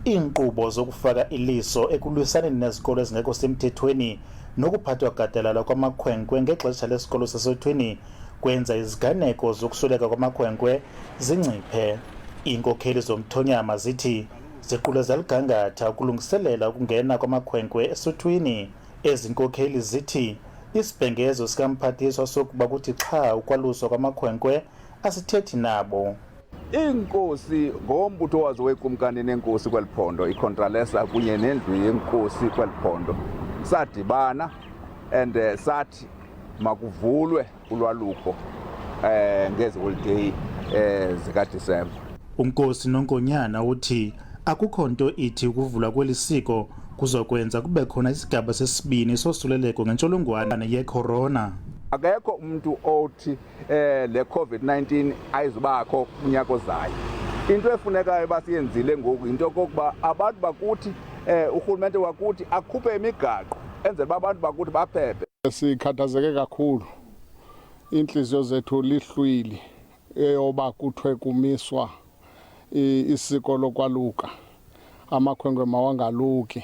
iinkqubo zokufaka iliso ekulwisaneni nezikolo ezingekho semthethweni nokuphathwa gadalala kwamakhwenkwe ngexesha lesikolo sasethweni kwenza iziganeko zokusweleka kwamakhwenkwe zinciphe. Iinkokheli zomthonyama zithi ziquleza ligangatha ukulungiselela ukungena kwamakhwenkwe esuthwini. Ezi nkokheli zithi isibhengezo sikamphathiswa sokuba kuthi xha ukwaluswa kwamakhwenkwe asithethi nabo. Iinkosi ngombutho wazo wekumkani nenkosi kweli phondo, iContralesa kunye nendlu yenkosi kweli phondo, sadibana and sathi makuvulwe ulwaluko ngezi holiday zikaDisemba. Unkosi Nonkonyana uthi akukho nto ithi ukuvulwa kweli siko kuzokwenza kube khona isigaba sesibini sosuleleko ngentsholongwane ye-corona. Akekho umuntu othi le COVID-19 ayizubakho kunyaka ozayo. Into efunekayo basiyenzile ngoku into kokuba abantu bakuthi urhulumente wakuthi akhuphe imigaqo enzela abantu bakuthi baphephe. Sikhathazeke kakhulu, inhliziyo zethu lihlwili eyoba kuthiwe kumiswa isiko lokwaluka, amakhwenkwe mawangaluki,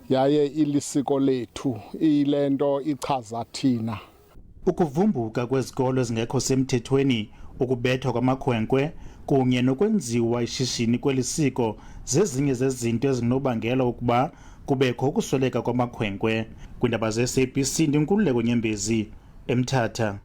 yaye ilisiko lethu ilento ichaza thina. Ukuvumbuka kwezikolo ezingekho semthethweni, ukubethwa kwamakhwenkwe kunye nokwenziwa ishishini kweli siko zezinye zezinto ezinobangela ukuba kubekho ukusweleka kwamakhwenkwe. Kwiindaba ze-SABC, Nkululeko Nyembezi, eMthatha.